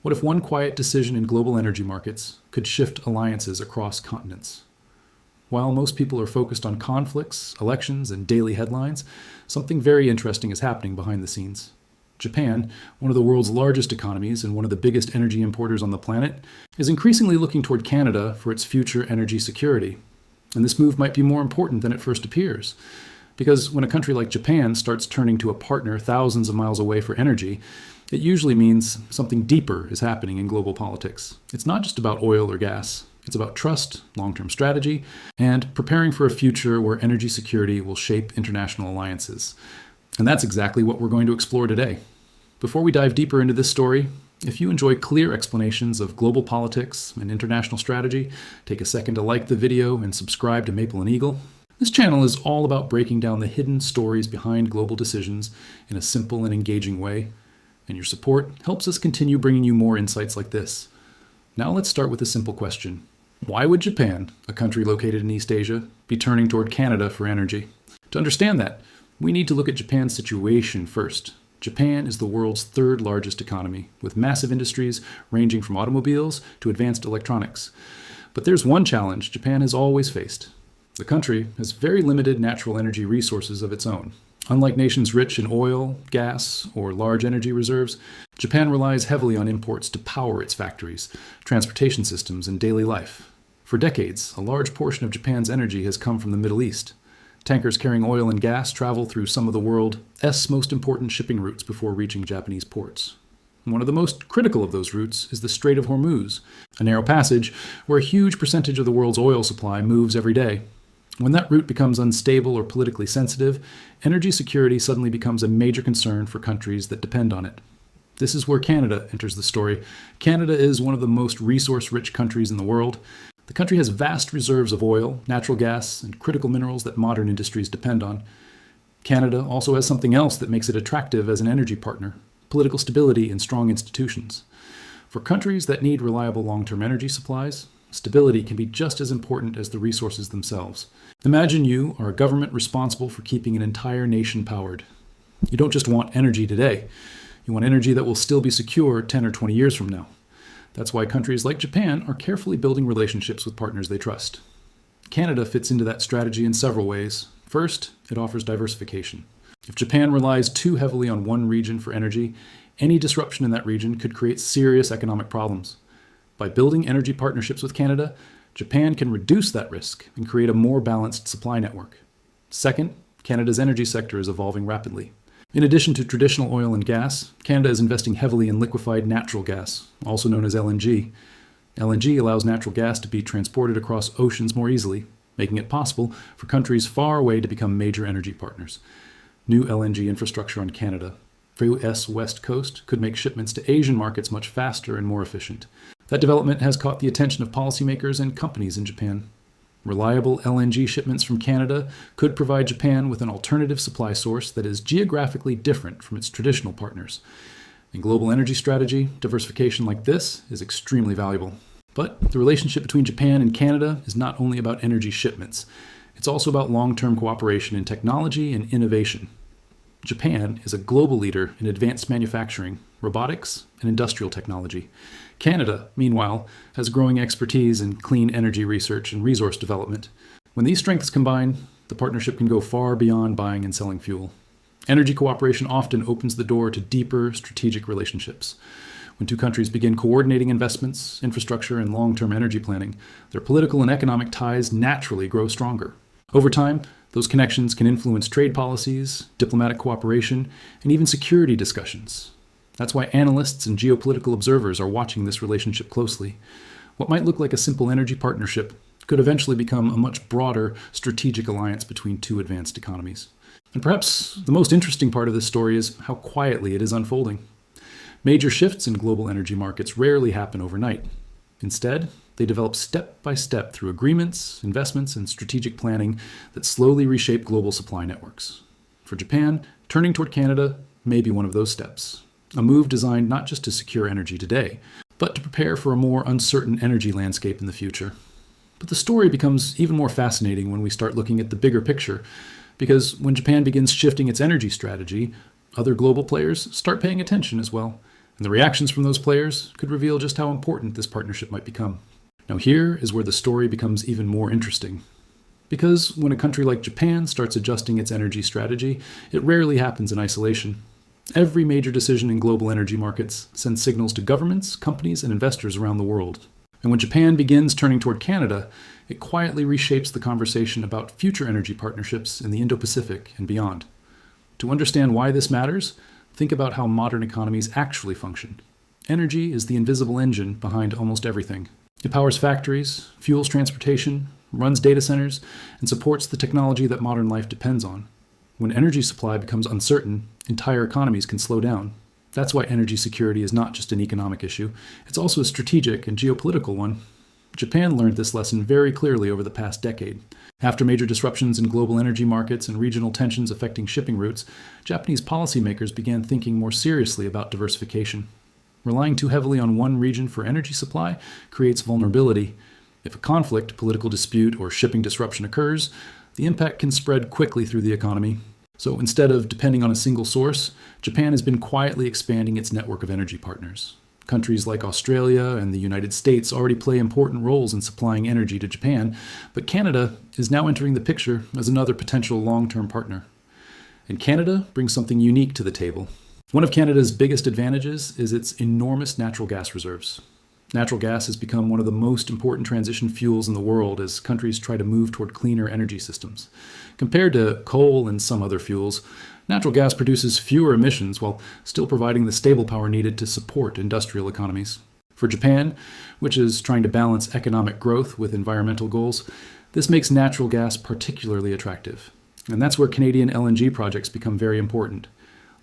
What if one quiet decision in global energy markets could shift alliances across continents? While most people are focused on conflicts, elections, and daily headlines, something very interesting is happening behind the scenes. Japan, one of the world's largest economies and one of the biggest energy importers on the planet, is increasingly looking toward Canada for its future energy security. And this move might be more important than it first appears. Because when a country like Japan starts turning to a partner thousands of miles away for energy, it usually means something deeper is happening in global politics. It's not just about oil or gas. It's about trust, long-term strategy, and preparing for a future where energy security will shape international alliances. And that's exactly what we're going to explore today. Before we dive deeper into this story, if you enjoy clear explanations of global politics and international strategy, take a second to like the video and subscribe to Maple and Eagle. This channel is all about breaking down the hidden stories behind global decisions in a simple and engaging way, and your support helps us continue bringing you more insights like this. Now let's start with a simple question. Why would Japan, a country located in East Asia, be turning toward Canada for energy? To understand that, we need to look at Japan's situation first. Japan is the world's third largest economy, with massive industries ranging from automobiles to advanced electronics. But there's one challenge Japan has always faced. The country has very limited natural energy resources of its own. Unlike nations rich in oil, gas, or large energy reserves, Japan relies heavily on imports to power its factories, transportation systems, and daily life. For decades, a large portion of Japan's energy has come from the Middle East. Tankers carrying oil and gas travel through some of the world's most important shipping routes before reaching Japanese ports. One of the most critical of those routes is the Strait of Hormuz, a narrow passage where a huge percentage of the world's oil supply moves every day. When that route becomes unstable or politically sensitive, energy security suddenly becomes a major concern for countries that depend on it. This is where Canada enters the story. Canada is one of the most resource-rich countries in the world. The country has vast reserves of oil, natural gas, and critical minerals that modern industries depend on. Canada also has something else that makes it attractive as an energy partner: political stability and strong institutions. For countries that need reliable long-term energy supplies, stability can be just as important as the resources themselves. Imagine you are a government responsible for keeping an entire nation powered. You don't just want energy today. You want energy that will still be secure 10 or 20 years from now. That's why countries like Japan are carefully building relationships with partners they trust. Canada fits into that strategy in several ways. First, it offers diversification. If Japan relies too heavily on one region for energy, any disruption in that region could create serious economic problems. By building energy partnerships with Canada, Japan can reduce that risk and create a more balanced supply network. Second, Canada's energy sector is evolving rapidly. In addition to traditional oil and gas, Canada is investing heavily in liquefied natural gas, also known as LNG. LNG allows natural gas to be transported across oceans more easily, making it possible for countries far away to become major energy partners. New LNG infrastructure on Canada's west coast could make shipments to Asian markets much faster and more efficient. That development has caught the attention of policymakers and companies in Japan. Reliable LNG shipments from Canada could provide Japan with an alternative supply source that is geographically different from its traditional partners. In global energy strategy, diversification like this is extremely valuable. But the relationship between Japan and Canada is not only about energy shipments. It's also about long-term cooperation in technology and innovation. Japan is a global leader in advanced manufacturing, robotics, and industrial technology. Canada, meanwhile, has growing expertise in clean energy research and resource development. When these strengths combine, the partnership can go far beyond buying and selling fuel. Energy cooperation often opens the door to deeper strategic relationships. When two countries begin coordinating investments, infrastructure, and long-term energy planning, their political and economic ties naturally grow stronger. Over time, those connections can influence trade policies, diplomatic cooperation, and even security discussions. That's why analysts and geopolitical observers are watching this relationship closely. What might look like a simple energy partnership could eventually become a much broader strategic alliance between two advanced economies. And perhaps the most interesting part of this story is how quietly it is unfolding. Major shifts in global energy markets rarely happen overnight. Instead, they develop step by step through agreements, investments, and strategic planning that slowly reshape global supply networks. For Japan, turning toward Canada may be one of those steps. A move designed not just to secure energy today, but to prepare for a more uncertain energy landscape in the future. But the story becomes even more fascinating when we start looking at the bigger picture, because when Japan begins shifting its energy strategy, other global players start paying attention as well. And the reactions from those players could reveal just how important this partnership might become. Now, here is where the story becomes even more interesting. Because when a country like Japan starts adjusting its energy strategy, it rarely happens in isolation. Every major decision in global energy markets sends signals to governments, companies, and investors around the world. And when Japan begins turning toward Canada, it quietly reshapes the conversation about future energy partnerships in the Indo-Pacific and beyond. To understand why this matters, think about how modern economies actually function. Energy is the invisible engine behind almost everything. It powers factories, fuels transportation, runs data centers, and supports the technology that modern life depends on. When energy supply becomes uncertain, entire economies can slow down. That's why energy security is not just an economic issue, it's also a strategic and geopolitical one. Japan learned this lesson very clearly over the past decade. After major disruptions in global energy markets and regional tensions affecting shipping routes, Japanese policymakers began thinking more seriously about diversification. Relying too heavily on one region for energy supply creates vulnerability. If a conflict, political dispute, or shipping disruption occurs, the impact can spread quickly through the economy. So instead of depending on a single source, Japan has been quietly expanding its network of energy partners. Countries like Australia and the United States already play important roles in supplying energy to Japan, but Canada is now entering the picture as another potential long-term partner. And Canada brings something unique to the table. One of Canada's biggest advantages is its enormous natural gas reserves. Natural gas has become one of the most important transition fuels in the world as countries try to move toward cleaner energy systems. Compared to coal and some other fuels, natural gas produces fewer emissions while still providing the stable power needed to support industrial economies. For Japan, which is trying to balance economic growth with environmental goals, this makes natural gas particularly attractive. And that's where Canadian LNG projects become very important.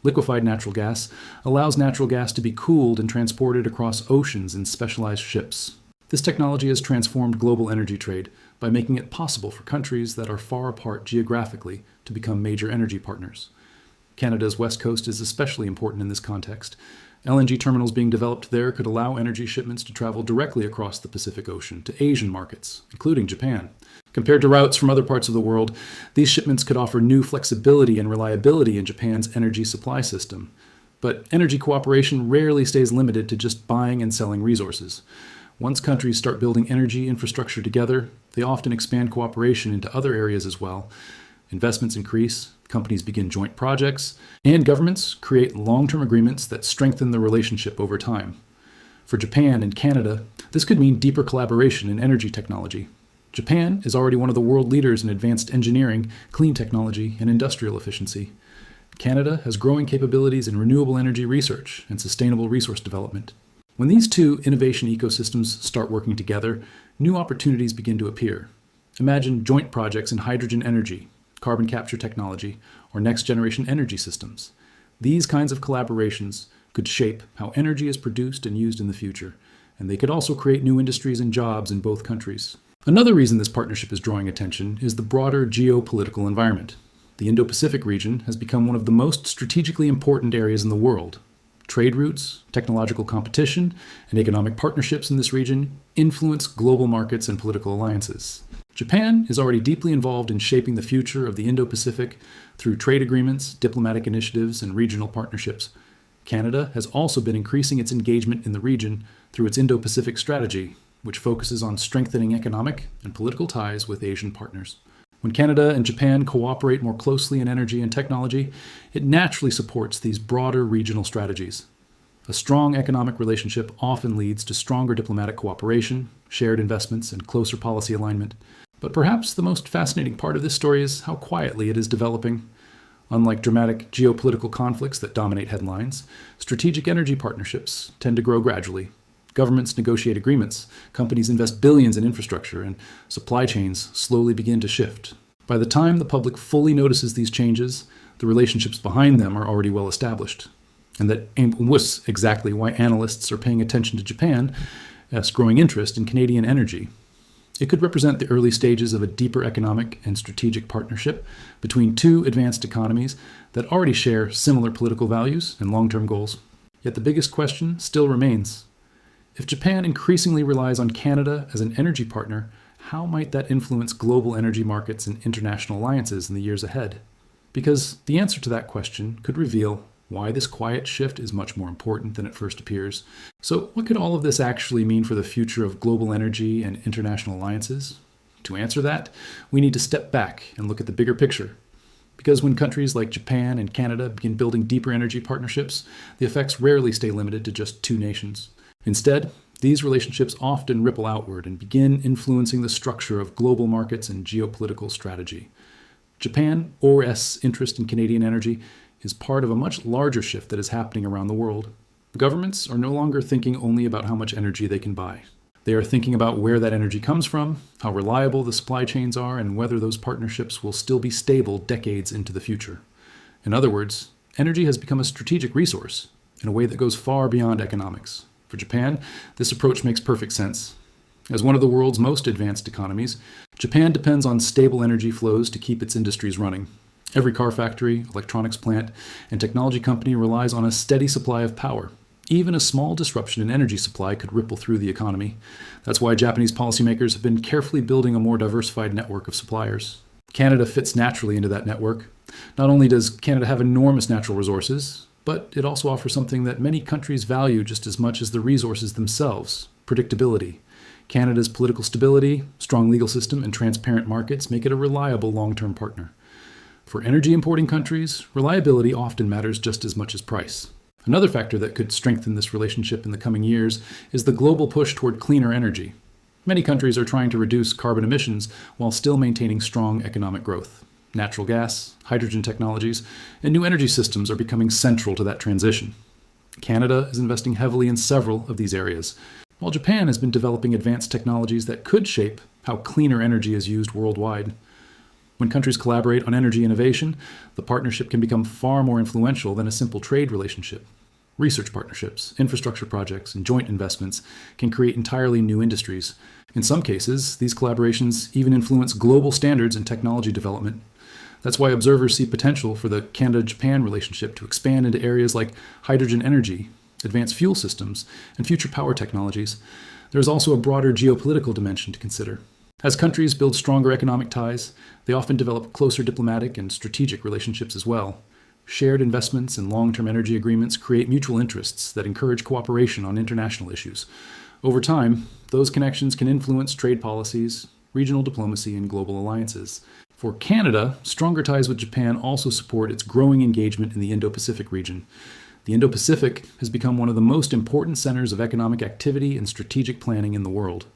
Liquefied natural gas allows natural gas to be cooled and transported across oceans in specialized ships. This technology has transformed global energy trade by making it possible for countries that are far apart geographically to become major energy partners. Canada's west coast is especially important in this context. LNG terminals being developed there could allow energy shipments to travel directly across the Pacific Ocean to Asian markets, including Japan. Compared to routes from other parts of the world, these shipments could offer new flexibility and reliability in Japan's energy supply system. But energy cooperation rarely stays limited to just buying and selling resources. Once countries start building energy infrastructure together, they often expand cooperation into other areas as well. Investments increase, companies begin joint projects, and governments create long-term agreements that strengthen the relationship over time. For Japan and Canada, this could mean deeper collaboration in energy technology. Japan is already one of the world leaders in advanced engineering, clean technology, and industrial efficiency. Canada has growing capabilities in renewable energy research and sustainable resource development. When these two innovation ecosystems start working together, new opportunities begin to appear. Imagine joint projects in hydrogen energy, carbon capture technology, or next-generation energy systems. These kinds of collaborations could shape how energy is produced and used in the future, and they could also create new industries and jobs in both countries. Another reason this partnership is drawing attention is the broader geopolitical environment. The Indo-Pacific region has become one of the most strategically important areas in the world. Trade routes, technological competition, and economic partnerships in this region influence global markets and political alliances. Japan is already deeply involved in shaping the future of the Indo-Pacific through trade agreements, diplomatic initiatives, and regional partnerships. Canada has also been increasing its engagement in the region through its Indo-Pacific strategy, which focuses on strengthening economic and political ties with Asian partners. When Canada and Japan cooperate more closely in energy and technology, it naturally supports these broader regional strategies. A strong economic relationship often leads to stronger diplomatic cooperation, shared investments, and closer policy alignment. But perhaps the most fascinating part of this story is how quietly it is developing. Unlike dramatic geopolitical conflicts that dominate headlines, strategic energy partnerships tend to grow gradually. Governments negotiate agreements, companies invest billions in infrastructure, and supply chains slowly begin to shift. By the time the public fully notices these changes, the relationships behind them are already well established. And that was exactly why analysts are paying attention to Japan's growing interest in Canadian energy. It could represent the early stages of a deeper economic and strategic partnership between two advanced economies that already share similar political values and long-term goals. Yet the biggest question still remains. If Japan increasingly relies on Canada as an energy partner, how might that influence global energy markets and international alliances in the years ahead? Because the answer to that question could reveal why this quiet shift is much more important than it first appears. So, what could all of this actually mean for the future of global energy and international alliances? To answer that, we need to step back and look at the bigger picture. Because when countries like Japan and Canada begin building deeper energy partnerships, the effects rarely stay limited to just two nations. Instead, these relationships often ripple outward and begin influencing the structure of global markets and geopolitical strategy. Japan's interest in Canadian energy is part of a much larger shift that is happening around the world. Governments are no longer thinking only about how much energy they can buy. They are thinking about where that energy comes from, how reliable the supply chains are, and whether those partnerships will still be stable decades into the future. In other words, energy has become a strategic resource in a way that goes far beyond economics. For Japan, this approach makes perfect sense. As one of the world's most advanced economies, Japan depends on stable energy flows to keep its industries running. Every car factory, electronics plant, and technology company relies on a steady supply of power. Even a small disruption in energy supply could ripple through the economy. That's why Japanese policymakers have been carefully building a more diversified network of suppliers. Canada fits naturally into that network. Not only does Canada have enormous natural resources, but it also offers something that many countries value just as much as the resources themselves: predictability. Canada's political stability, strong legal system, and transparent markets make it a reliable long-term partner. For energy importing countries, reliability often matters just as much as price. Another factor that could strengthen this relationship in the coming years is the global push toward cleaner energy. Many countries are trying to reduce carbon emissions while still maintaining strong economic growth. Natural gas, hydrogen technologies, and new energy systems are becoming central to that transition. Canada is investing heavily in several of these areas, while Japan has been developing advanced technologies that could shape how cleaner energy is used worldwide. When countries collaborate on energy innovation, the partnership can become far more influential than a simple trade relationship. Research partnerships, infrastructure projects, and joint investments can create entirely new industries. In some cases, these collaborations even influence global standards in technology development. That's why observers see potential for the Canada-Japan relationship to expand into areas like hydrogen energy, advanced fuel systems, and future power technologies. There is also a broader geopolitical dimension to consider. As countries build stronger economic ties, they often develop closer diplomatic and strategic relationships as well. Shared investments and long-term energy agreements create mutual interests that encourage cooperation on international issues. Over time, those connections can influence trade policies, regional diplomacy, and global alliances. For Canada, stronger ties with Japan also support its growing engagement in the Indo-Pacific region. The Indo-Pacific has become one of the most important centers of economic activity and strategic planning in the world.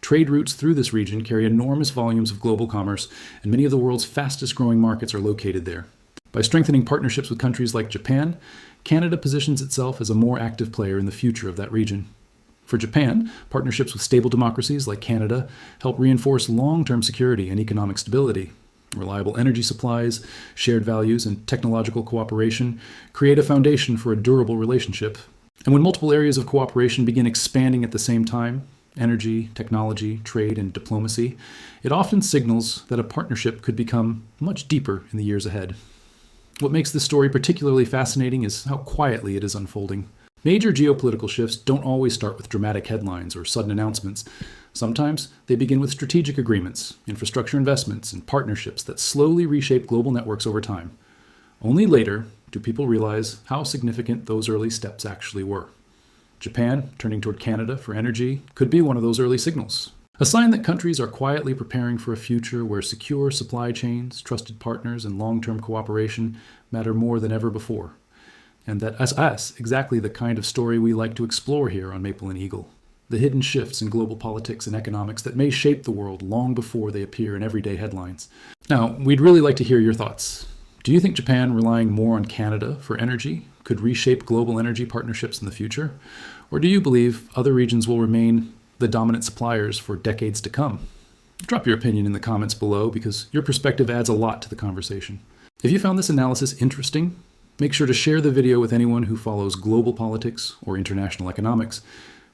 Trade routes through this region carry enormous volumes of global commerce, and many of the world's fastest-growing markets are located there. By strengthening partnerships with countries like Japan, Canada positions itself as a more active player in the future of that region. For Japan, partnerships with stable democracies like Canada help reinforce long-term security and economic stability. Reliable energy supplies, shared values, and technological cooperation create a foundation for a durable relationship. And when multiple areas of cooperation begin expanding at the same time, energy, technology, trade, and diplomacy, it often signals that a partnership could become much deeper in the years ahead. What makes this story particularly fascinating is how quietly it is unfolding. Major geopolitical shifts don't always start with dramatic headlines or sudden announcements. Sometimes they begin with strategic agreements, infrastructure investments, and partnerships that slowly reshape global networks over time. Only later do people realize how significant those early steps actually were. Japan, turning toward Canada for energy, could be one of those early signals. A sign that countries are quietly preparing for a future where secure supply chains, trusted partners, and long-term cooperation matter more than ever before. And that that's exactly the kind of story we like to explore here on Maple and Eagle. The hidden shifts in global politics and economics that may shape the world long before they appear in everyday headlines. Now, we'd really like to hear your thoughts. Do you think Japan relying more on Canada for energy could reshape global energy partnerships in the future? Or do you believe other regions will remain the dominant suppliers for decades to come? Drop your opinion in the comments below because your perspective adds a lot to the conversation. If you found this analysis interesting, make sure to share the video with anyone who follows global politics or international economics.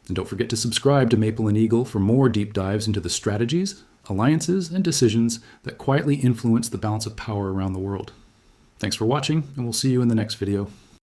And don't forget to subscribe to Maple and Eagle for more deep dives into the strategies, alliances, and decisions that quietly influence the balance of power around the world. Thanks for watching, and we'll see you in the next video.